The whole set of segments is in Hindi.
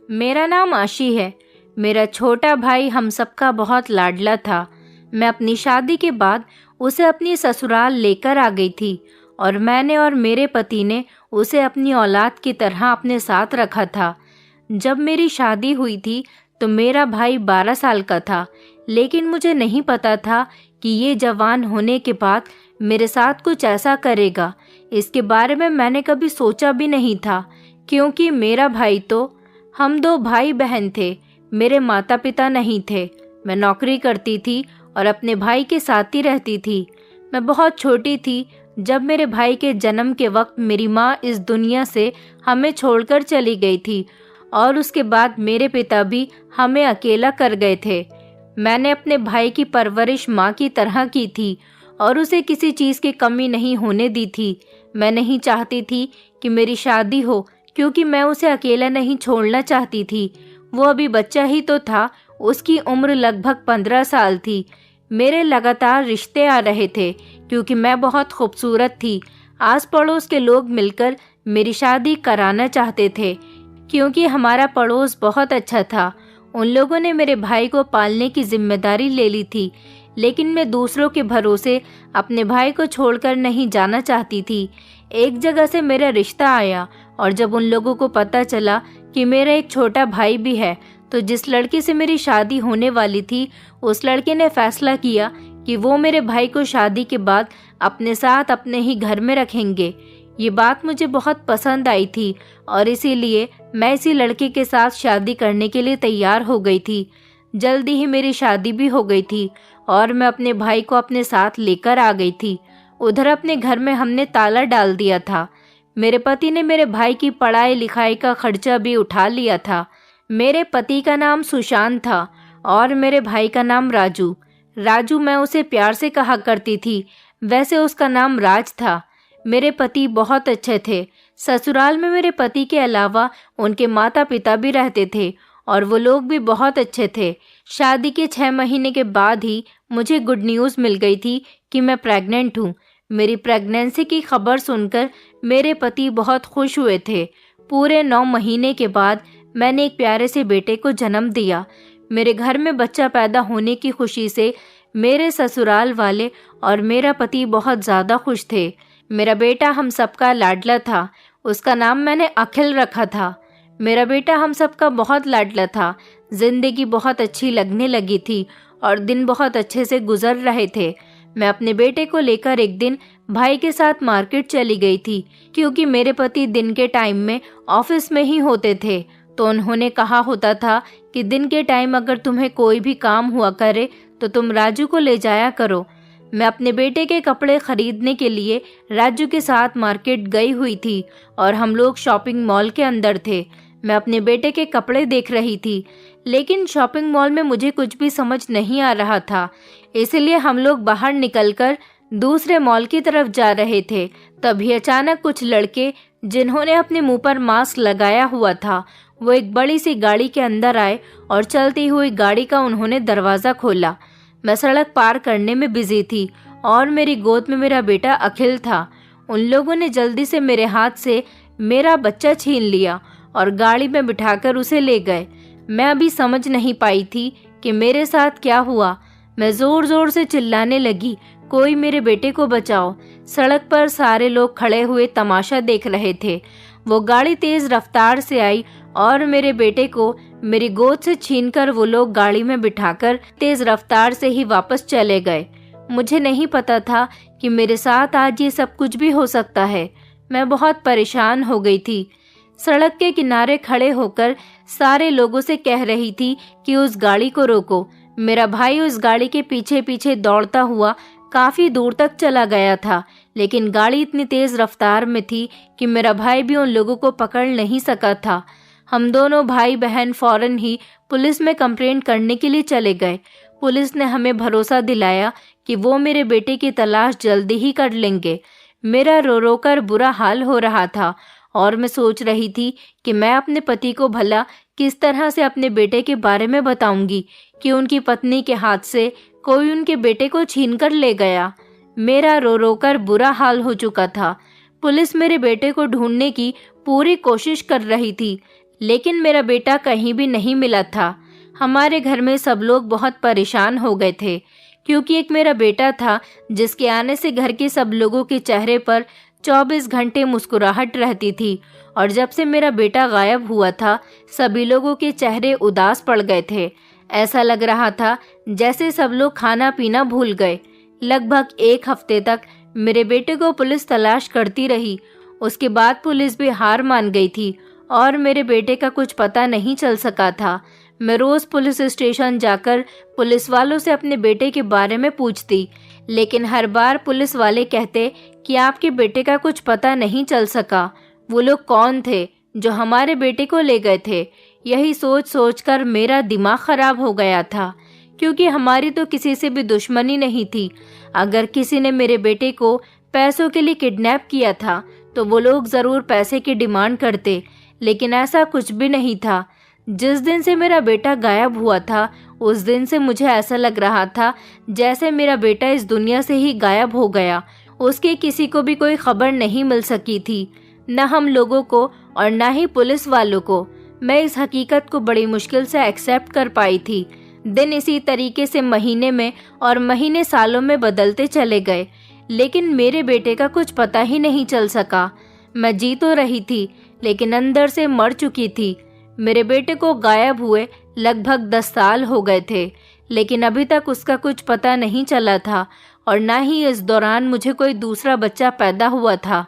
मेरा नाम आशी है। मेरा छोटा भाई हम सबका बहुत लाडला था। मैं अपनी शादी के बाद उसे अपनी ससुराल लेकर आ गई थी और मैंने और मेरे पति ने उसे अपनी औलाद की तरह अपने साथ रखा था। जब मेरी शादी हुई थी तो मेरा भाई 12 साल का था, लेकिन मुझे नहीं पता था कि ये जवान होने के बाद मेरे साथ कुछ ऐसा करेगा। इसके बारे में मैंने कभी सोचा भी नहीं था, क्योंकि मेरा भाई तो, हम 2 भाई बहन थे, मेरे माता पिता नहीं थे। मैं नौकरी करती थी और अपने भाई के साथ ही रहती थी। मैं बहुत छोटी थी जब मेरे भाई के जन्म के वक्त मेरी माँ इस दुनिया से हमें छोड़कर चली गई थी और उसके बाद मेरे पिता भी हमें अकेला कर गए थे। मैंने अपने भाई की परवरिश माँ की तरह की थी और उसे किसी चीज़ की कमी नहीं होने दी थी। मैं नहीं चाहती थी कि मेरी शादी हो, क्योंकि मैं उसे अकेला नहीं छोड़ना चाहती थी। वो अभी बच्चा ही तो था, उसकी उम्र लगभग 15 साल थी। मेरे लगातार रिश्ते आ रहे थे क्योंकि मैं बहुत खूबसूरत थी। आस पड़ोस के लोग मिलकर मेरी शादी कराना चाहते थे क्योंकि हमारा पड़ोस बहुत अच्छा था। उन लोगों ने मेरे भाई को पालने की जिम्मेदारी ले ली थी, लेकिन मैं दूसरों के भरोसे अपने भाई को छोड़कर नहीं जाना चाहती थी। एक जगह से मेरा रिश्ता आया और जब उन लोगों को पता चला कि मेरा एक छोटा भाई भी है, तो जिस लड़की से मेरी शादी होने वाली थी उस लड़के ने फैसला किया कि वो मेरे भाई को शादी के बाद अपने साथ अपने ही घर में रखेंगे। ये बात मुझे बहुत पसंद आई थी और इसीलिए मैं इसी लड़के के साथ शादी करने के लिए तैयार हो गई थी। जल्दी ही मेरी शादी भी हो गई थी और मैं अपने भाई को अपने साथ लेकर आ गई थी। उधर अपने घर में हमने ताला डाल दिया था। मेरे पति ने मेरे भाई की पढ़ाई लिखाई का खर्चा भी उठा लिया था। मेरे पति का नाम सुशांत था और मेरे भाई का नाम राजू। राजू मैं उसे प्यार से कहा करती थी, वैसे उसका नाम राज था। मेरे पति बहुत अच्छे थे। ससुराल में मेरे पति के अलावा उनके माता पिता भी रहते थे और वो लोग भी बहुत अच्छे थे। शादी के 6 महीने के बाद ही मुझे गुड न्यूज़ मिल गई थी कि मैं प्रेग्नेंट हूँ। मेरी प्रेगनेंसी की खबर सुनकर मेरे पति बहुत खुश हुए थे। पूरे 9 महीने के बाद मैंने एक प्यारे से बेटे को जन्म दिया। मेरे घर में बच्चा पैदा होने की खुशी से मेरे ससुराल वाले और मेरा पति बहुत ज़्यादा खुश थे। मेरा बेटा हम सबका लाडला था। उसका नाम मैंने अखिल रखा था। मेरा बेटा हम सबका बहुत लाडला था। जिंदगी बहुत अच्छी लगने लगी थी और दिन बहुत अच्छे से गुजर रहे थे। मैं अपने बेटे को लेकर एक दिन भाई के साथ मार्केट चली गई थी, क्योंकि मेरे पति दिन के टाइम में ऑफिस में ही होते थे। तो उन्होंने कहा होता था कि दिन के टाइम अगर तुम्हें कोई भी काम हुआ करे तो तुम राजू को ले जाया करो। मैं अपने बेटे के कपड़े खरीदने के लिए राजू के साथ मार्केट गई हुई थी और हम लोग शॉपिंग मॉल के अंदर थे। मैं अपने बेटे के कपड़े देख रही थी, लेकिन शॉपिंग मॉल में मुझे कुछ भी समझ नहीं आ रहा था, इसलिए हम लोग बाहर निकलकर दूसरे मॉल की तरफ जा रहे थे। तभी अचानक कुछ लड़के, जिन्होंने अपने मुंह पर मास्क लगाया हुआ था, वो एक बड़ी सी गाड़ी के अंदर आए और चलती हुई गाड़ी का उन्होंने दरवाज़ा खोला। मैं सड़क पार करने में बिजी थी और मेरी गोद में मेरा बेटा अखिल था। उन लोगों ने जल्दी से मेरे हाथ से मेरा बच्चा छीन लिया और गाड़ी में बिठाकर उसे ले गए। मैं अभी समझ नहीं पाई थी कि मेरे साथ क्या हुआ। मैं ज़ोर ज़ोर से चिल्लाने लगी, कोई मेरे बेटे को बचाओ। सड़क पर सारे लोग खड़े हुए तमाशा देख रहे थे। वो गाड़ी तेज़ रफ्तार से आई और मेरे बेटे को मेरी गोद से छीनकर वो लोग गाड़ी में बिठाकर तेज़ रफ्तार से ही वापस चले गए। मुझे नहीं पता था कि मेरे साथ आज ये सब कुछ भी हो सकता है। मैं बहुत परेशान हो गई थी। सड़क के किनारे खड़े होकर सारे लोगों से कह रही थी कि उस गाड़ी को रोको। मेरा भाई उस गाड़ी के पीछे पीछे दौड़ता हुआ काफ़ी दूर तक चला गया था, लेकिन गाड़ी इतनी तेज़ रफ्तार में थी कि मेरा भाई भी उन लोगों को पकड़ नहीं सका था। हम दोनों भाई बहन फौरन ही पुलिस में कंप्लेंट करने के लिए चले गए। पुलिस ने हमें भरोसा दिलाया कि वो मेरे बेटे की तलाश जल्दी ही कर लेंगे। मेरा रो रो कर बुरा हाल हो रहा था और मैं सोच रही थी कि मैं अपने पति को भला किस तरह से अपने बेटे के बारे में बताऊंगी कि उनकी पत्नी के हाथ से कोई उनके बेटे को छीन कर ले गया। मेरा रो रो कर बुरा हाल हो चुका था। पुलिस मेरे बेटे को ढूंढने की पूरी कोशिश कर रही थी, लेकिन मेरा बेटा कहीं भी नहीं मिला था। हमारे घर में सब लोग बहुत परेशान हो गए थे, क्योंकि एक मेरा बेटा था जिसके आने से घर के सब लोगों के चेहरे पर 24 घंटे मुस्कुराहट रहती थी, और जब से मेरा बेटा गायब हुआ था सभी लोगों के चेहरे उदास पड़ गए थे। ऐसा लग रहा था जैसे सब लोग खाना पीना भूल गए। लगभग 1 हफ्ते तक मेरे बेटे को पुलिस तलाश करती रही। उसके बाद पुलिस भी हार मान गई थी और मेरे बेटे का कुछ पता नहीं चल सका था। मैं रोज पुलिस स्टेशन जाकर पुलिस वालों से अपने बेटे के बारे में पूछती, लेकिन हर बार पुलिस वाले कहते कि आपके बेटे का कुछ पता नहीं चल सका। वो लोग कौन थे जो हमारे बेटे को ले गए थे? यही सोच सोचकर मेरा दिमाग खराब हो गया था, क्योंकि हमारी तो किसी से भी दुश्मनी नहीं थी। अगर किसी ने मेरे बेटे को पैसों के लिए किडनैप किया था तो वो लोग ज़रूर पैसे की डिमांड करते, लेकिन ऐसा कुछ भी नहीं था। जिस दिन से मेरा बेटा गायब हुआ था उस दिन से मुझे ऐसा लग रहा था जैसे मेरा बेटा इस दुनिया से ही गायब हो गया। उसके किसी को भी कोई खबर नहीं मिल सकी थी, न हम लोगों को और न ही पुलिस वालों को। मैं इस हकीकत को बड़ी मुश्किल से एक्सेप्ट कर पाई थी। दिन इसी तरीके से महीने में और महीने सालों में बदलते चले गए, लेकिन मेरे बेटे का कुछ पता ही नहीं चल सका। मैं जी तो रही थी, लेकिन अंदर से मर चुकी थी। मेरे बेटे को गायब हुए लगभग 10 साल हो गए थे, लेकिन अभी तक उसका कुछ पता नहीं चला था, और न ही इस दौरान मुझे कोई दूसरा बच्चा पैदा हुआ था।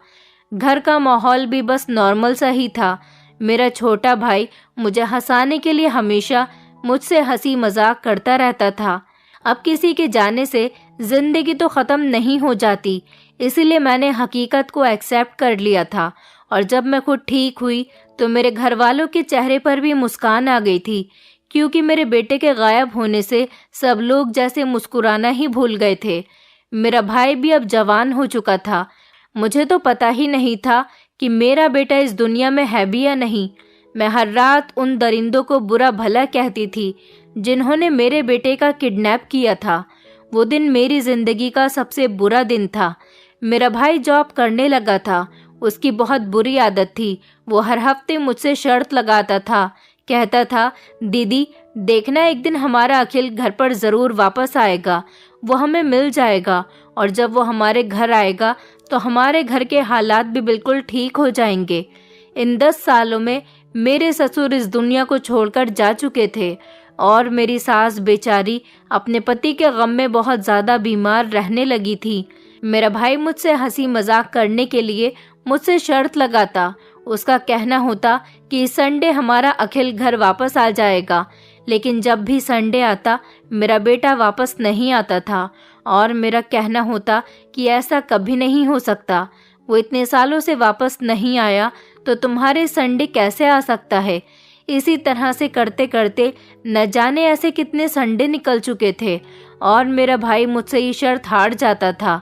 घर का माहौल भी बस नॉर्मल सा ही था। मेरा छोटा भाई मुझे हंसाने के लिए हमेशा मुझसे हंसी मजाक करता रहता था। अब किसी के जाने से जिंदगी तो ख़त्म नहीं हो जाती, इसीलिए मैंने हकीकत को एक्सेप्ट कर लिया था। और जब मैं खुद ठीक हुई तो मेरे घर वालों के चेहरे पर भी मुस्कान आ गई थी, क्योंकि मेरे बेटे के गायब होने से सब लोग जैसे मुस्कुराना ही भूल गए थे। मेरा भाई भी अब जवान हो चुका था। मुझे तो पता ही नहीं था कि मेरा बेटा इस दुनिया में है भी या नहीं। मैं हर रात उन दरिंदों को बुरा भला कहती थी जिन्होंने मेरे बेटे का किडनैप किया था। वो दिन मेरी जिंदगी का सबसे बुरा दिन था। मेरा भाई जॉब करने लगा था। उसकी बहुत बुरी आदत थी। वो हर हफ्ते मुझसे शर्त लगाता था। कहता था, दीदी देखना, एक दिन हमारा अखिल घर पर ज़रूर वापस आएगा। वो हमें मिल जाएगा, और जब वो हमारे घर आएगा तो हमारे घर के हालात भी बिल्कुल ठीक हो जाएंगे। इन 10 सालों में मेरे ससुर इस दुनिया को छोड़कर जा चुके थे, और मेरी सास बेचारी अपने पति के गम में बहुत ज़्यादा बीमार रहने लगी थी। मेरा भाई मुझसे हंसी मजाक करने के लिए मुझसे शर्त लगाता। उसका कहना होता कि संडे हमारा अखिल घर वापस आ जाएगा, लेकिन जब भी संडे आता मेरा बेटा वापस नहीं आता था, और मेरा कहना होता कि ऐसा कभी नहीं हो सकता। वो इतने सालों से वापस नहीं आया तो तुम्हारे संडे कैसे आ सकता है। इसी तरह से करते करते न जाने ऐसे कितने संडे निकल चुके थे, और मेरा भाई मुझसे ये शर्त हार जाता था।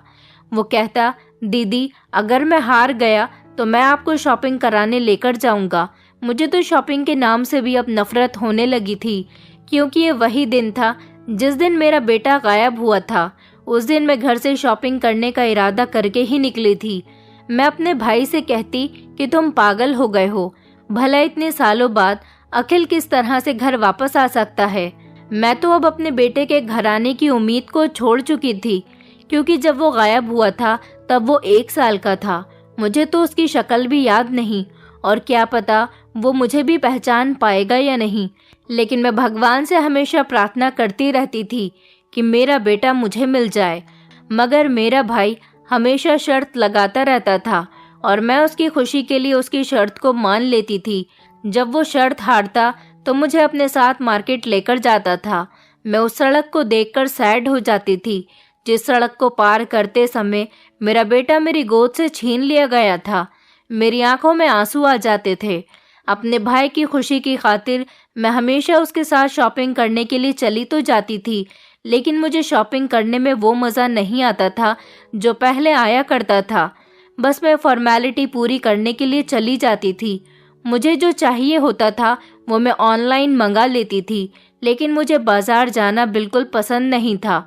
वो कहता, दीदी अगर मैं हार गया तो मैं आपको शॉपिंग कराने लेकर जाऊंगा। मुझे तो शॉपिंग के नाम से भी अब नफरत होने लगी थी, क्योंकि ये वही दिन था जिस दिन मेरा बेटा गायब हुआ था। उस दिन मैं घर से शॉपिंग करने का इरादा करके ही निकली थी। मैं अपने भाई से कहती कि तुम पागल हो गए हो, भला इतने सालों बाद अखिल किस तरह से घर वापस आ सकता है। मैं तो अब अपने बेटे के घर आने की उम्मीद को छोड़ चुकी थी, क्योंकि जब वो गायब हुआ था तब वो 1 साल का था। मुझे तो उसकी शक्ल भी याद नहीं, और क्या पता वो मुझे भी पहचान पाएगा या नहीं। लेकिन मैं भगवान से हमेशा प्रार्थना करती रहती थी कि मेरा बेटा मुझे मिल जाए, मगर मेरा भाई हमेशा शर्त लगाता रहता था, और मैं उसकी खुशी के लिए उसकी शर्त को मान लेती थी। जब वो शर्त हारता तो मुझे अपने साथ मार्केट लेकर जाता था। मैं उस सड़क को देखकर सैड हो जाती थी जिस सड़क को पार करते समय मेरा बेटा मेरी गोद से छीन लिया गया था। मेरी आंखों में आंसू आ जाते थे। अपने भाई की खुशी की खातिर मैं हमेशा उसके साथ शॉपिंग करने के लिए चली तो जाती थी, लेकिन मुझे शॉपिंग करने में वो मज़ा नहीं आता था जो पहले आया करता था। बस मैं फॉर्मेलिटी पूरी करने के लिए चली जाती थी। मुझे जो चाहिए होता था वो मैं ऑनलाइन मंगा लेती थी, लेकिन मुझे बाजार जाना बिल्कुल पसंद नहीं था।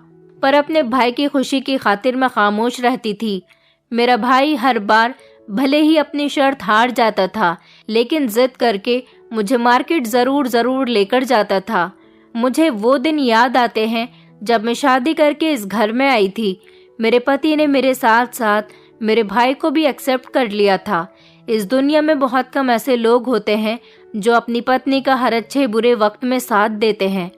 पर अपने भाई की खुशी की खातिर मैं खामोश रहती थी। मेरा भाई हर बार भले ही अपनी शर्त हार जाता था, लेकिन जिद करके मुझे मार्केट ज़रूर लेकर जाता था। मुझे वो दिन याद आते हैं जब मैं शादी करके इस घर में आई थी। मेरे पति ने मेरे साथ साथ मेरे भाई को भी एक्सेप्ट कर लिया था। इस दुनिया में बहुत कम ऐसे लोग होते हैं जो अपनी पत्नी का हर अच्छे बुरे वक्त में साथ देते हैं।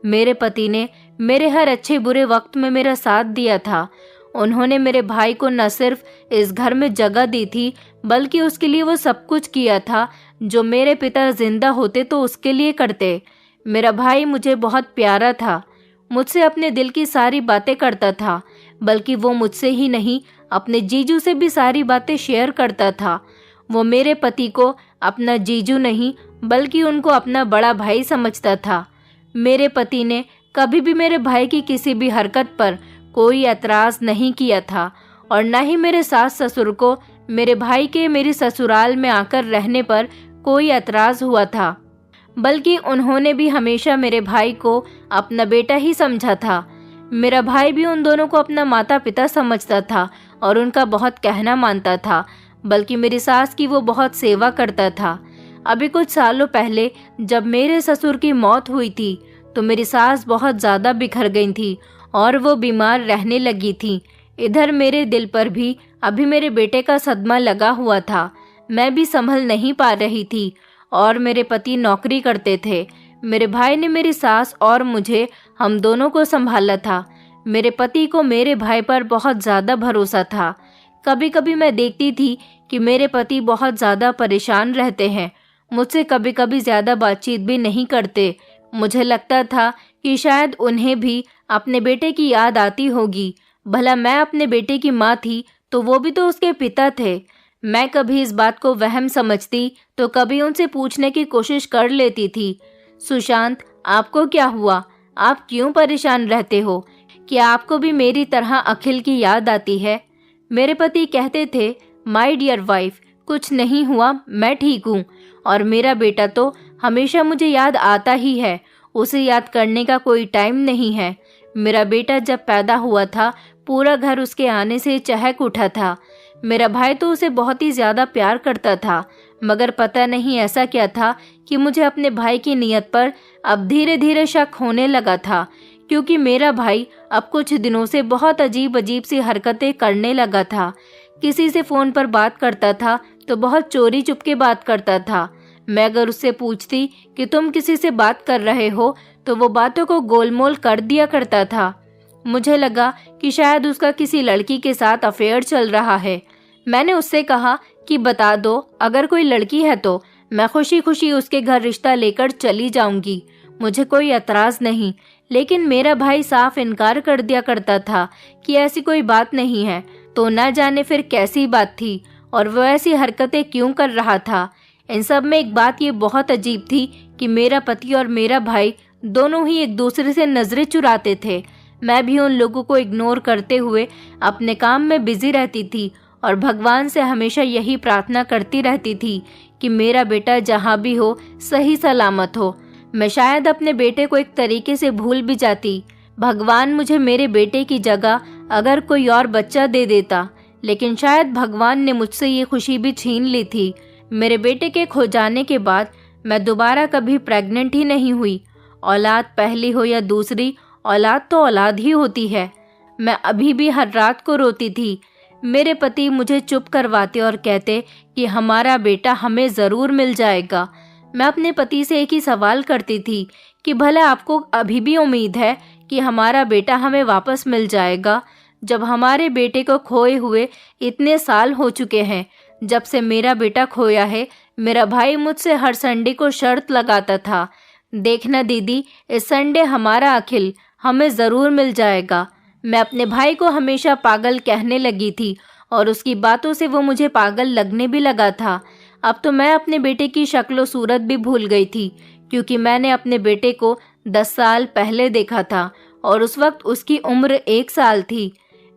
मेरे पति ने मेरे हर अच्छे बुरे वक्त में मेरा साथ दिया था। उन्होंने मेरे भाई को न सिर्फ इस घर में जगह दी थी, बल्कि उसके लिए वो सब कुछ किया था जो मेरे पिता जिंदा होते तो उसके लिए करते। मेरा भाई मुझे बहुत प्यारा था, मुझसे अपने दिल की सारी बातें करता था, बल्कि वो मुझसे ही नहीं अपने जीजू से भी सारी बातें शेयर करता था। वो मेरे पति को अपना जीजू नहीं बल्कि उनको अपना बड़ा भाई समझता था। मेरे पति ने कभी भी मेरे भाई की किसी भी हरकत पर कोई एतराज़ नहीं किया था और न ही मेरे सास ससुर को मेरे भाई के मेरी ससुराल में आकर रहने पर कोई एतराज़ हुआ था, बल्कि उन्होंने भी हमेशा मेरे भाई को अपना बेटा ही समझा था। मेरा भाई भी उन दोनों को अपना माता पिता समझता था और उनका बहुत कहना मानता था, बल्कि मेरी सास की वो बहुत सेवा करता था। अभी कुछ सालों पहले जब मेरे ससुर की मौत हुई थी तो मेरी सास बहुत ज़्यादा बिखर गई थी और वो बीमार रहने लगी थी। इधर मेरे दिल पर भी अभी मेरे बेटे का सदमा लगा हुआ था। मैं भी संभल नहीं पा रही थी और मेरे पति नौकरी करते थे। मेरे भाई ने मेरी सास और मुझे, हम दोनों को संभाला था। मेरे पति को मेरे भाई पर बहुत ज़्यादा भरोसा था। कभी कभी मैं देखती थी कि मेरे पति बहुत ज़्यादा परेशान रहते हैं, मुझसे कभी कभी ज़्यादा बातचीत भी नहीं करते। मुझे लगता था कि शायद उन्हें भी अपने बेटे की याद आती होगी। भला मैं अपने बेटे की माँ थी तो वो भी तो उसके पिता थे। मैं कभी इस बात को वहम समझती तो कभी उनसे पूछने की कोशिश कर लेती थी, सुशांत आपको क्या हुआ? आप क्यों परेशान रहते हो? क्या आपको भी मेरी तरह अखिल की याद आती है? मेरे पति कहते थे, माय डियर वाइफ, कुछ नहीं हुआ, मैं ठीक हूँ। और मेरा बेटा तो हमेशा मुझे याद आता ही है, उसे याद करने का कोई टाइम नहीं है। मेरा बेटा जब पैदा हुआ था पूरा घर उसके आने से चहक उठा था। मेरा भाई तो उसे बहुत ही ज़्यादा प्यार करता था, मगर पता नहीं ऐसा क्या था कि मुझे अपने भाई की नीयत पर अब धीरे धीरे शक होने लगा था, क्योंकि मेरा भाई अब कुछ दिनों से बहुत अजीब अजीब सी हरकतें करने लगा था। किसी से फ़ोन पर बात करता था तो बहुत चोरी चुपके बात करता था। मैं अगर उससे पूछती कि तुम किसी से बात कर रहे हो तो वो बातों को गोलमोल कर दिया करता था। मुझे लगा कि शायद उसका किसी लड़की के साथ अफेयर चल रहा है। मैंने उससे कहा कि बता दो, अगर कोई लड़की है तो मैं खुशी खुशी उसके घर रिश्ता लेकर चली जाऊंगी, मुझे कोई एतराज़ नहीं। लेकिन मेरा भाई साफ इनकार कर दिया करता था कि ऐसी कोई बात नहीं है। तो ना जाने फिर कैसी बात थी और वह ऐसी हरकतें क्यों कर रहा था। इन सब में एक बात ये बहुत अजीब थी कि मेरा पति और मेरा भाई दोनों ही एक दूसरे से नज़रें चुराते थे। मैं भी उन लोगों को इग्नोर करते हुए अपने काम में बिजी रहती थी और भगवान से हमेशा यही प्रार्थना करती रहती थी कि मेरा बेटा जहाँ भी हो सही सलामत हो। मैं शायद अपने बेटे को एक तरीके से भूल भी जाती। भगवान मुझे मेरे बेटे की जगह अगर कोई और बच्चा दे देता, लेकिन शायद भगवान ने मुझसे ये खुशी भी छीन ली थी। मेरे बेटे के खो जाने के बाद मैं दोबारा कभी प्रेग्नेंट ही नहीं हुई। औलाद पहली हो या दूसरी, औलाद तो औलाद ही होती है। मैं अभी भी हर रात को रोती थी। मेरे पति मुझे चुप करवाते और कहते कि हमारा बेटा हमें ज़रूर मिल जाएगा। मैं अपने पति से एक ही सवाल करती थी कि भला आपको अभी भी उम्मीद है कि हमारा बेटा हमें वापस मिल जाएगा, जब हमारे बेटे को खोए हुए इतने साल हो चुके हैं। जब से मेरा बेटा खोया है, मेरा भाई मुझसे हर संडे को शर्त लगाता था, देखना दीदी, इस संडे हमारा अखिल हमें ज़रूर मिल जाएगा। मैं अपने भाई को हमेशा पागल कहने लगी थी और उसकी बातों से वो मुझे पागल लगने भी लगा था। अब तो मैं अपने बेटे की शक्ल सूरत भी भूल गई थी, क्योंकि मैंने अपने बेटे को 10 साल पहले देखा था और उस वक्त उसकी उम्र 1 साल थी।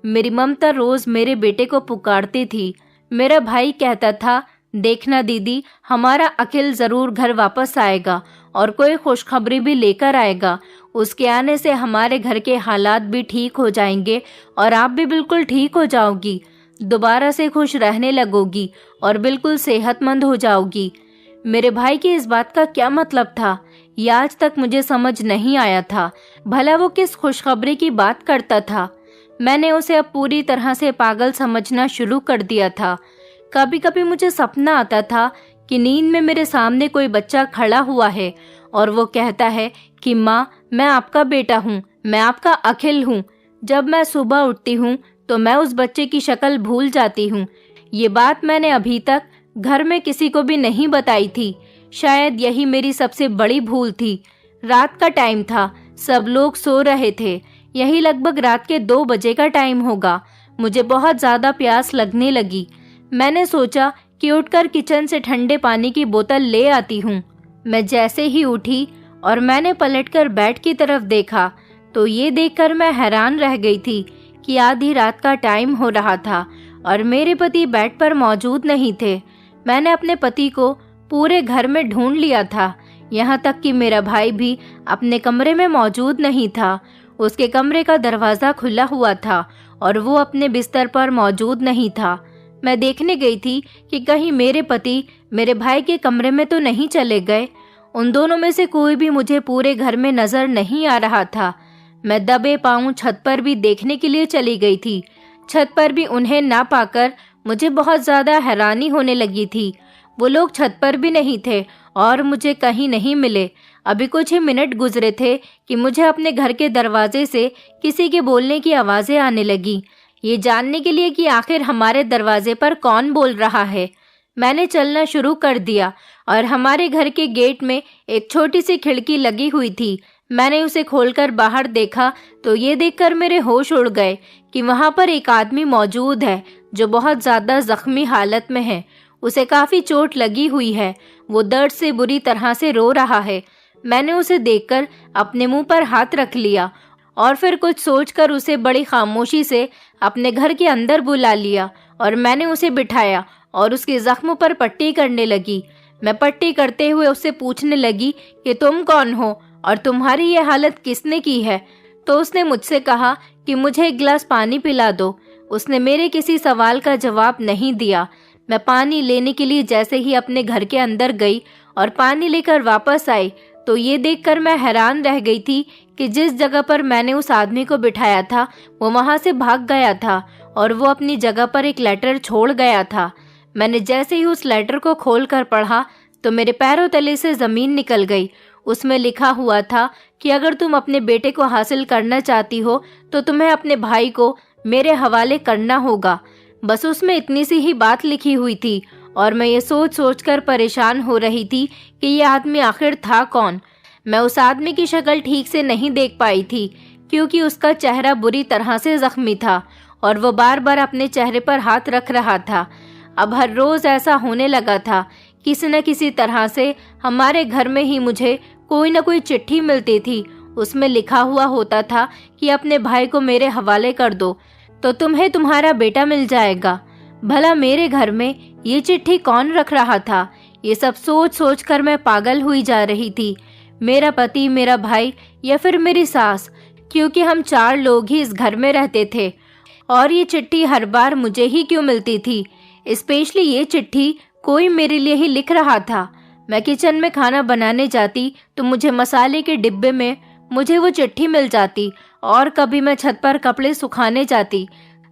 मेरी ममता रोज़ मेरे बेटे को पुकारती थी। मेरा भाई कहता था, देखना दीदी, हमारा अखिल ज़रूर घर वापस आएगा और कोई खुशखबरी भी लेकर आएगा। उसके आने से हमारे घर के हालात भी ठीक हो जाएंगे और आप भी बिल्कुल ठीक हो जाओगी, दोबारा से खुश रहने लगोगी और बिल्कुल सेहतमंद हो जाओगी। मेरे भाई की इस बात का क्या मतलब था, ये आज तक मुझे समझ नहीं आया था। भला वो किस खुशखबरी की बात करता था। मैंने उसे अब पूरी तरह से पागल समझना शुरू कर दिया था। कभी कभी मुझे सपना आता था कि नींद में मेरे सामने कोई बच्चा खड़ा हुआ है और वो कहता है कि माँ, मैं आपका बेटा हूँ, मैं आपका अखिल हूँ। जब मैं सुबह उठती हूँ तो मैं उस बच्चे की शक्ल भूल जाती हूँ। ये बात मैंने अभी तक घर में किसी को भी नहीं बताई थी। शायद यही मेरी सबसे बड़ी भूल थी। रात का टाइम था, सब लोग सो रहे थे। यही लगभग रात के 2 बजे का टाइम होगा। मुझे बहुत ज़्यादा प्यास लगने लगी। मैंने सोचा कि उठकर किचन से ठंडे पानी की बोतल ले आती हूँ। मैं जैसे ही उठी और मैंने पलटकर बेड की तरफ देखा तो ये देखकर मैं हैरान रह गई थी कि आधी रात का टाइम हो रहा था और मेरे पति बेड पर मौजूद नहीं थे। मैंने अपने पति को पूरे घर में ढूंढ लिया था, यहाँ तक कि मेरा भाई भी अपने कमरे में मौजूद नहीं था। उसके कमरे का दरवाज़ा खुला हुआ था और वो अपने बिस्तर पर मौजूद नहीं था। मैं देखने गई थी कि कहीं मेरे पति मेरे भाई के कमरे में तो नहीं चले गए। उन दोनों में से कोई भी मुझे पूरे घर में नजर नहीं आ रहा था। मैं दबे पांव छत पर भी देखने के लिए चली गई थी। छत पर भी उन्हें ना पाकर मुझे बहुत ज़्यादा हैरानी होने लगी थी। वो लोग छत पर भी नहीं थे और मुझे कहीं नहीं मिले। अभी कुछ ही मिनट गुजरे थे कि मुझे अपने घर के दरवाजे से किसी के बोलने की आवाज़ें आने लगी, ये जानने के लिए कि आखिर हमारे दरवाजे पर कौन बोल रहा है। मैंने चलना शुरू कर दिया और हमारे घर के गेट में एक छोटी सी खिड़की लगी हुई थी। मैंने उसे खोलकर बाहर देखा तो ये देखकर मेरे होश उड़ गए कि वहाँ पर एक आदमी मौजूद है जो बहुत ज़्यादा जख्मी हालत में है। उसे काफ़ी चोट लगी हुई है। वो दर्द से बुरी तरह से रो रहा है। मैंने उसे देखकर अपने मुंह पर हाथ रख लिया और फिर कुछ सोचकर उसे बड़ी खामोशी से अपने घर के अंदर बुला लिया और मैंने उसे बिठाया और उसके जख्म पर पट्टी करने लगी। मैं पट्टी करते हुए उससे पूछने लगी कि तुम कौन हो और तुम्हारी ये हालत किसने की है। तो उसने मुझसे कहा कि मुझे एक गिलास पानी पिला दो। उसने मेरे किसी सवाल का जवाब नहीं दिया। मैं पानी लेने के लिए जैसे ही अपने घर के अंदर गई और पानी लेकर वापस आई तो ये देखकर मैं हैरान रह गई थी कि जिस जगह पर मैंने उस आदमी को बिठाया था वो वहाँ से भाग गया था और वो अपनी जगह पर एक लेटर छोड़ गया था। मैंने जैसे ही उस लेटर को खोलकर पढ़ा तो मेरे पैरों तले से ज़मीन निकल गई। उसमें लिखा हुआ था कि अगर तुम अपने बेटे को हासिल करना चाहती हो तो तुम्हें अपने भाई को मेरे हवाले करना होगा। बस उसमें इतनी सी ही बात लिखी हुई थी और मैं ये सोच सोचकर परेशान हो रही थी कि ये आदमी आखिर था कौन। मैं उस आदमी की शक्ल ठीक से नहीं देख पाई थी क्योंकि उसका चेहरा बुरी तरह से जख्मी था और वो बार बार अपने चेहरे पर हाथ रख रहा था। अब हर रोज़ ऐसा होने लगा था। किसी न किसी तरह से हमारे घर में ही मुझे कोई न कोई चिट्ठी मिलती थी। उसमें लिखा हुआ होता था कि अपने भाई को मेरे हवाले कर दो तो तुम्हें तुम्हारा बेटा मिल जाएगा। भला मेरे घर में ये चिट्ठी कौन रख रहा था? ये सब सोच सोच कर मैं पागल हुई जा रही थी। मेरा पति, मेरा भाई या फिर मेरी सास, क्योंकि हम 4 लोग ही इस घर में रहते थे। और ये चिट्ठी हर बार मुझे ही क्यों मिलती थी? स्पेशली ये चिट्ठी कोई मेरे लिए ही लिख रहा था। मैं किचन में खाना बनाने जाती तो मुझे मसाले के डिब्बे में मुझे वो चिट्ठी मिल जाती और कभी मैं छत पर कपड़े सुखाने जाती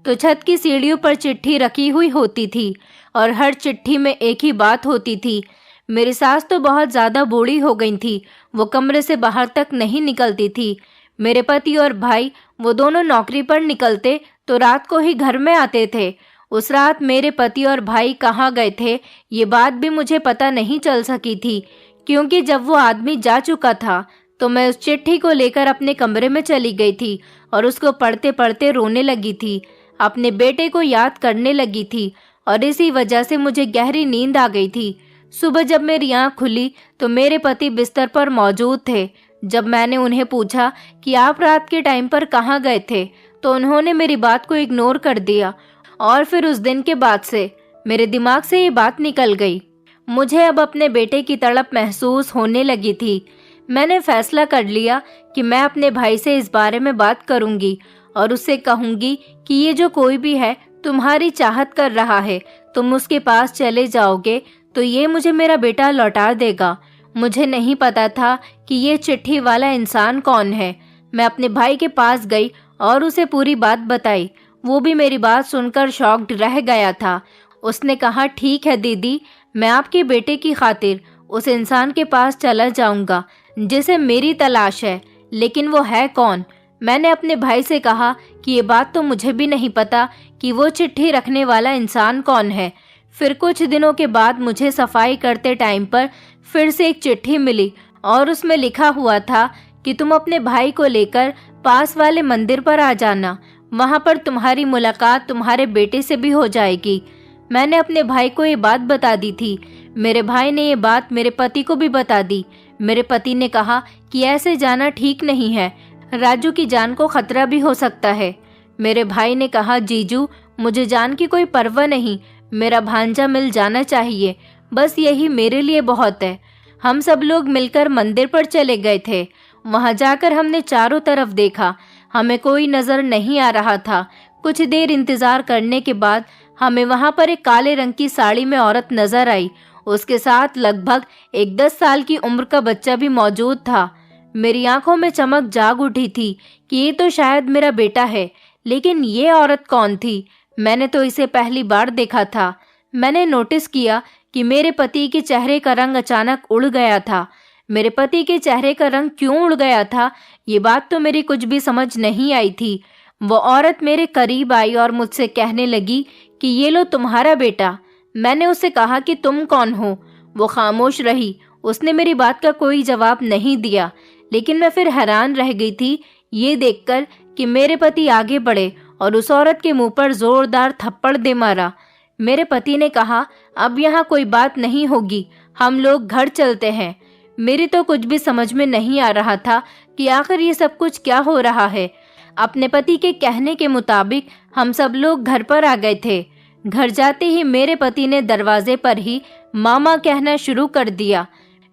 तो छत की सीढ़ियों पर चिट्ठी रखी हुई होती थी और हर चिट्ठी में एक ही बात होती थी। मेरी सास तो बहुत ज़्यादा बूढ़ी हो गई थी। वो कमरे से बाहर तक नहीं निकलती थी। मेरे पति और भाई वो दोनों नौकरी पर निकलते तो रात को ही घर में आते थे। उस रात मेरे पति और भाई कहाँ गए थे ये बात भी मुझे पता नहीं चल सकी थी क्योंकि जब वो आदमी जा चुका था तो मैं उस चिट्ठी को लेकर अपने कमरे में चली गई थी और उसको पढ़ते पढ़ते रोने लगी थी। अपने बेटे को याद करने लगी थी और इसी वजह से मुझे गहरी नींद आ गई थी। सुबह जब मेरी आँख खुली तो मेरे पति बिस्तर पर मौजूद थे। जब मैंने उन्हें पूछा कि आप रात के टाइम पर कहाँ गए थे तो उन्होंने मेरी बात को इग्नोर कर दिया और फिर उस दिन के बाद से मेरे दिमाग से ये बात निकल गई। मुझे अब अपने बेटे की तड़प महसूस होने लगी थी। मैंने फैसला कर लिया कि मैं अपने भाई से इस बारे में बात करूंगी और उससे कहूंगी कि ये जो कोई भी है तुम्हारी चाहत कर रहा है, तुम उसके पास चले जाओगे तो ये मुझे मेरा बेटा लौटा देगा। मुझे नहीं पता था कि ये चिट्ठी वाला इंसान कौन है। मैं अपने भाई के पास गई और उसे पूरी बात बताई। वो भी मेरी बात सुनकर शॉक्ड रह गया था। उसने कहा, ठीक है दीदी, मैं आपके बेटे की खातिर उस इंसान के पास चला जाऊंगा जिसे मेरी तलाश है, लेकिन वो है कौन? मैंने अपने भाई से कहा कि ये बात तो मुझे भी नहीं पता कि वो चिट्ठी रखने वाला इंसान कौन है। फिर कुछ दिनों के बाद मुझे सफाई करते टाइम पर फिर से एक चिट्ठी मिली और उसमें लिखा हुआ था कि तुम अपने भाई को लेकर पास वाले मंदिर पर आ जाना, वहां पर तुम्हारी मुलाकात तुम्हारे बेटे से भी हो जाएगी। मैंने अपने भाई को ये बात बता दी थी। मेरे भाई ने ये बात मेरे पति को भी बता दी। मेरे पति ने कहा कि ऐसे जाना ठीक नहीं है, राजू की जान को खतरा भी हो सकता है। मेरे भाई ने कहा, जीजू मुझे जान की कोई परवाह नहीं, मेरा भांजा मिल जाना चाहिए, बस यही मेरे लिए बहुत है। हम सब लोग मिलकर मंदिर पर चले गए थे। वहां जाकर हमने चारों तरफ देखा, हमें कोई नजर नहीं आ रहा था। कुछ देर इंतजार करने के बाद हमें वहां पर एक काले रंग की साड़ी में औरत नजर आई। उसके साथ लगभग एक 10 साल की उम्र का बच्चा भी मौजूद था। मेरी आंखों में चमक जाग उठी थी कि ये तो शायद मेरा बेटा है, लेकिन ये औरत कौन थी? मैंने तो इसे पहली बार देखा था। मैंने नोटिस किया कि मेरे पति के चेहरे का रंग अचानक उड़ गया था। मेरे पति के चेहरे का रंग क्यों उड़ गया था, ये बात तो मेरी कुछ भी समझ नहीं आई थी। वो औरत मेरे करीब आई और मुझसे कहने लगी कि ये लो तुम्हारा बेटा। मैंने उससे कहा कि तुम कौन हो? वो खामोश रही, उसने मेरी बात का कोई जवाब नहीं दिया। लेकिन मैं फिर हैरान रह गई थी ये देखकर कि मेरे पति आगे बढ़े और उस औरत के मुंह पर जोरदार थप्पड़ दे मारा। मेरे पति ने कहा, अब यहाँ कोई बात नहीं होगी, हम लोग घर चलते हैं। मेरी तो कुछ भी समझ में नहीं आ रहा था कि आखिर ये सब कुछ क्या हो रहा है। अपने पति के कहने के मुताबिक हम सब लोग घर पर आ गए थे। घर जाते ही मेरे पति ने दरवाजे पर ही मामा कहना शुरू कर दिया।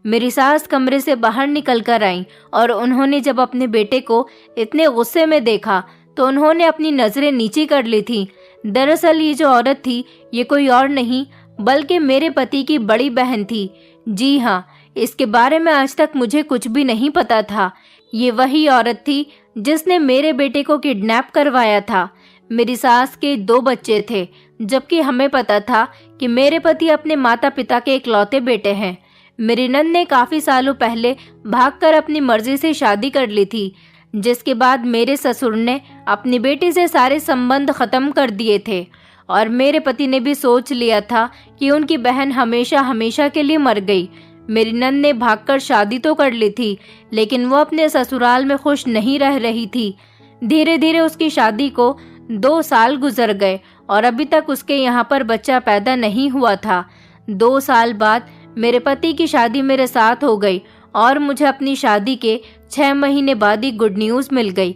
मेरी सास कमरे से बाहर निकल कर आई और उन्होंने जब अपने बेटे को इतने गुस्से में देखा तो उन्होंने अपनी नजरें नीची कर ली थी। दरअसल ये जो औरत थी ये कोई और नहीं बल्कि मेरे पति की बड़ी बहन थी। जी हाँ, इसके बारे में आज तक मुझे कुछ भी नहीं पता था। ये वही औरत थी जिसने मेरे बेटे को किडनैप करवाया था। मेरी सास के 2 बच्चे थे, जबकि हमें पता था कि मेरे पति अपने माता पिता के इकलौते बेटे हैं। मेरी नंद ने काफी सालों पहले भागकर अपनी मर्जी से शादी कर ली थी, जिसके बाद मेरे ससुर ने अपनी बेटी से सारे संबंध खत्म कर दिए थे और मेरे पति ने भी सोच लिया था कि उनकी बहन हमेशा हमेशा के लिए मर गई। मेरी नंद ने भागकर शादी तो कर ली थी, लेकिन वो अपने ससुराल में खुश नहीं रह रही थी। धीरे धीरे उसकी शादी को 2 साल गुजर गए और अभी तक उसके यहाँ पर बच्चा पैदा नहीं हुआ था। 2 साल बाद मेरे पति की शादी मेरे साथ हो गई और मुझे अपनी शादी के 6 महीने बाद ही गुड न्यूज़ मिल गई।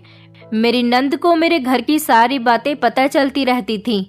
मेरी नंद को मेरे घर की सारी बातें पता चलती रहती थीं,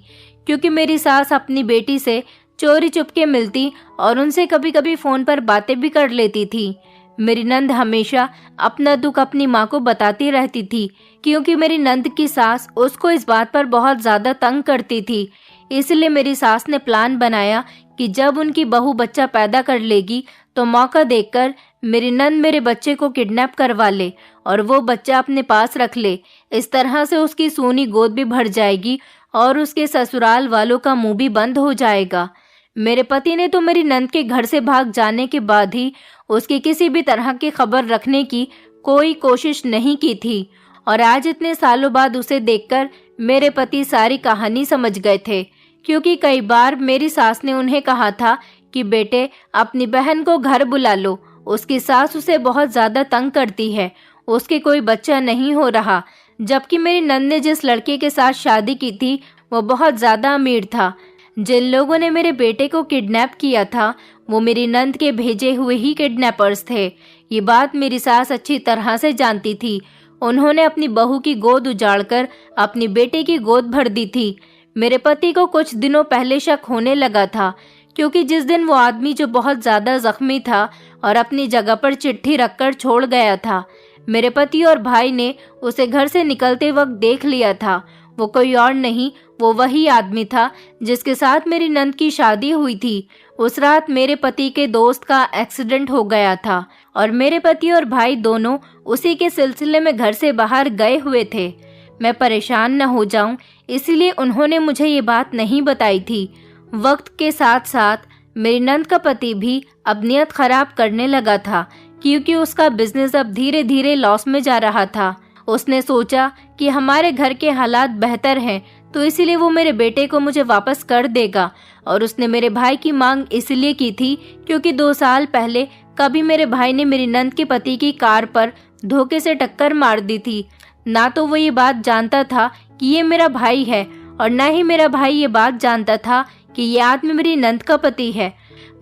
क्योंकि मेरी सास अपनी बेटी से चोरी चुपके मिलती और उनसे कभी कभी फ़ोन पर बातें भी कर लेती थी। मेरी नंद हमेशा अपना दुख अपनी माँ को बताती रहती थी, क्योंकि मेरी नंद की सास उसको इस बात पर बहुत ज़्यादा तंग करती थी। इसलिए मेरी सास ने प्लान बनाया कि जब उनकी बहू बच्चा पैदा कर लेगी तो मौका देखकर मेरी नंद मेरे बच्चे को किडनैप करवा ले और वो बच्चा अपने पास रख ले। इस तरह से उसकी सूनी गोद भी भर जाएगी और उसके ससुराल वालों का मुंह भी बंद हो जाएगा। मेरे पति ने तो मेरी नंद के घर से भाग जाने के बाद ही उसकी किसी भी तरह की खबर रखने की कोई कोशिश नहीं की थी, और आज इतने सालों बाद उसे देखकर मेरे पति सारी कहानी समझ गए थे, क्योंकि कई बार मेरी सास ने उन्हें कहा था कि बेटे अपनी बहन को घर बुला लो, उसकी सास उसे बहुत ज़्यादा तंग करती है, उसके कोई बच्चा नहीं हो रहा। जबकि मेरी नंद ने जिस लड़के के साथ शादी की थी वो बहुत ज़्यादा अमीर था। जिन लोगों ने मेरे बेटे को किडनैप किया था वो मेरी नंद के भेजे हुए ही किडनैपर्स थे। ये बात मेरी सास अच्छी तरह से जानती थी। उन्होंने अपनी बहू की गोद उजाड़कर अपनी बेटे की गोद भर दी थी। मेरे पति को कुछ दिनों पहले शक होने लगा था, क्योंकि जिस दिन वो आदमी जो बहुत ज़्यादा जख्मी था और अपनी जगह पर चिट्ठी रखकर छोड़ गया था, मेरे पति और भाई ने उसे घर से निकलते वक्त देख लिया था। वो कोई और नहीं, वो वही आदमी था जिसके साथ मेरी नंद की शादी हुई थी। उस रात मेरे पति के दोस्त का एक्सीडेंट हो गया था और मेरे पति और भाई दोनों उसी के सिलसिले में घर से बाहर गए हुए थे। मैं परेशान न हो जाऊं इसलिए उन्होंने मुझे ये बात नहीं बताई थी। वक्त के साथ साथ मेरी नंद का पति भी अब नियत खराब करने लगा था, क्योंकि उसका बिजनेस अब धीरे धीरे लॉस में जा रहा था। उसने सोचा कि हमारे घर के हालात बेहतर हैं तो इसीलिए वो मेरे बेटे को मुझे वापस कर देगा, और उसने मेरे भाई की मांग इसलिए की थी क्योंकि 2 साल पहले कभी मेरे भाई ने मेरी नंद के पति की कार पर धोखे से टक्कर मार दी थी। ना तो वो ये बात जानता था कि ये मेरा भाई है, और ना ही मेरा भाई ये बात जानता था कि ये आदमी मेरी नंद का पति है।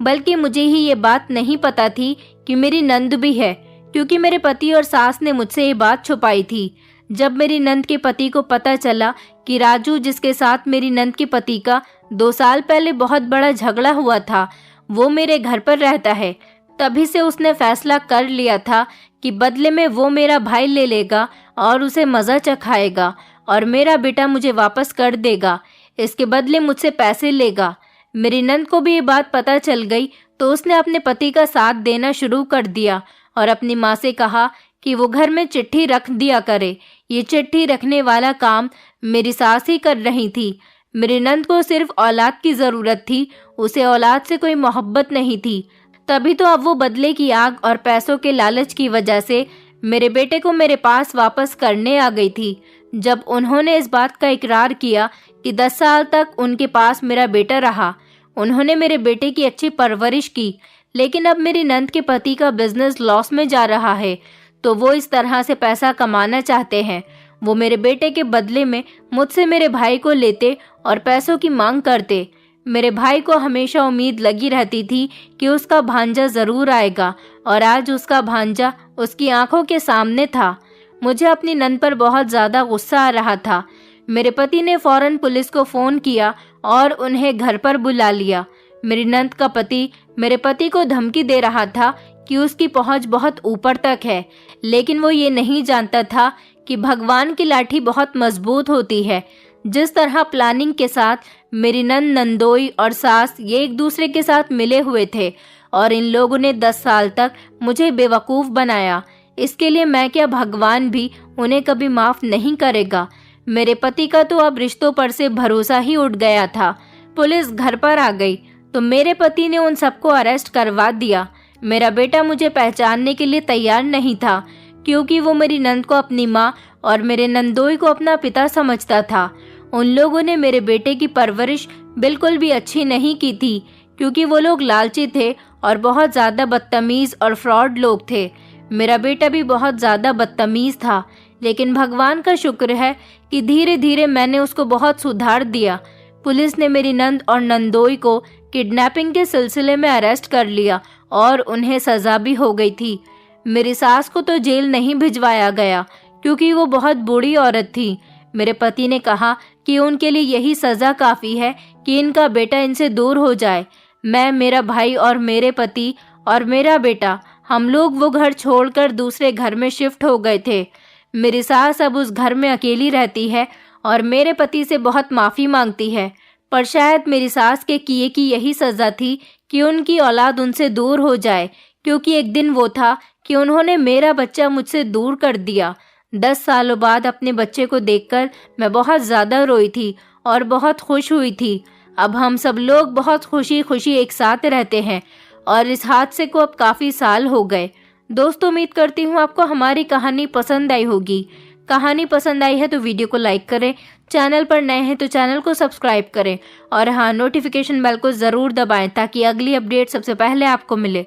बल्कि मुझे ही ये बात नहीं पता थी कि मेरी नंद भी है, क्योंकि मेरे पति और सास ने मुझसे ये बात छुपाई थी। जब मेरी नंद के पति को पता चला कि राजू, जिसके साथ मेरी नंद के पति का 2 साल पहले बहुत बड़ा झगड़ा हुआ था, वो मेरे घर पर रहता है, तभी से उसने फैसला कर लिया था कि बदले में वो मेरा भाई ले लेगा और उसे मज़ा चखाएगा और मेरा बेटा मुझे वापस कर देगा। इसके बदले मुझसे पैसे लेगा। मेरी नंद को भी ये बात पता चल गई तो उसने अपने पति का साथ देना शुरू कर दिया और अपनी माँ से कहा कि वो घर में चिट्ठी रख दिया करे। ये चिट्ठी रखने वाला काम मेरी सास ही कर रही थी। मेरी नंद को सिर्फ औलाद की ज़रूरत थी, उसे औलाद से कोई मोहब्बत नहीं थी। तभी तो अब वो बदले की आग और पैसों के लालच की वजह से मेरे बेटे को मेरे पास वापस करने आ गई थी। जब उन्होंने इस बात का इकरार किया कि 10 साल तक उनके पास मेरा बेटा रहा, उन्होंने मेरे बेटे की अच्छी परवरिश की, लेकिन अब मेरी नंद के पति का बिजनेस लॉस में जा रहा है तो वो इस तरह से पैसा कमाना चाहते हैं। वो मेरे बेटे के बदले में मुझसे मेरे भाई को लेते और पैसों की मांग करते। मेरे भाई को हमेशा उम्मीद लगी रहती थी कि उसका भांजा ज़रूर आएगा, और आज उसका भांजा उसकी आंखों के सामने था। मुझे अपनी नंद पर बहुत ज़्यादा गुस्सा आ रहा था। मेरे पति ने फौरन पुलिस को फ़ोन किया और उन्हें घर पर बुला लिया। मेरी नंद का पति मेरे पति को धमकी दे रहा था कि उसकी पहुंच बहुत ऊपर तक है, लेकिन वो ये नहीं जानता था कि भगवान की लाठी बहुत मजबूत होती है। जिस तरह प्लानिंग के साथ मेरी नंद, नंदोई और सास ये एक दूसरे के साथ मिले हुए थे, और इन लोगों ने 10 साल तक मुझे बेवकूफ़ बनाया। इसके लिए मैं क्या, भगवान भी उन्हें कभी माफ़ नहीं करेगा। मेरे पति का तो अब रिश्तों पर से भरोसा ही उठ गया था। पुलिस घर पर आ गई तो मेरे पति ने उन सबको अरेस्ट करवा दिया। मेरा बेटा मुझे पहचानने के लिए तैयार नहीं था, क्योंकि वो मेरी नंद को अपनी माँ और मेरे नंदोई को अपना पिता समझता था। उन लोगों ने मेरे बेटे की परवरिश बिल्कुल भी अच्छी नहीं की थी, क्योंकि वो लोग लालची थे और बहुत ज़्यादा बदतमीज़ और फ्रॉड लोग थे। मेरा बेटा भी बहुत ज़्यादा बदतमीज़ था, लेकिन भगवान का शुक्र है कि धीरे धीरे मैंने उसको बहुत सुधार दिया। पुलिस ने मेरी नंद और नंदोई को किडनैपिंग के सिलसिले में अरेस्ट कर लिया और उन्हें सज़ा भी हो गई थी। मेरी सास को तो जेल नहीं भिजवाया गया, क्योंकि वो बहुत बूढ़ी औरत थी। मेरे पति ने कहा कि उनके लिए यही सज़ा काफ़ी है कि इनका बेटा इनसे दूर हो जाए। मैं, मेरा भाई और मेरे पति और मेरा बेटा, हम लोग वो घर छोड़कर दूसरे घर में शिफ्ट हो गए थे। मेरी सास अब उस घर में अकेली रहती है और मेरे पति से बहुत माफ़ी मांगती है, पर शायद मेरी सास के किए की यही सज़ा थी कि उनकी औलाद उनसे दूर हो जाए, क्योंकि एक दिन वो था कि उन्होंने मेरा बच्चा मुझसे दूर कर दिया। 10 सालों बाद अपने बच्चे को देखकर मैं बहुत ज़्यादा रोई थी और बहुत खुश हुई थी। अब हम सब लोग बहुत खुशी खुशी एक साथ रहते हैं, और इस हादसे को अब काफ़ी साल हो गए। दोस्तों, उम्मीद करती हूँ आपको हमारी कहानी पसंद आई होगी। कहानी पसंद आई है तो वीडियो को लाइक करें, चैनल पर नए हैं तो चैनल को सब्सक्राइब करें, और हाँ, नोटिफिकेशन बेल को ज़रूर दबाएं ताकि अगली अपडेट सबसे पहले आपको मिले।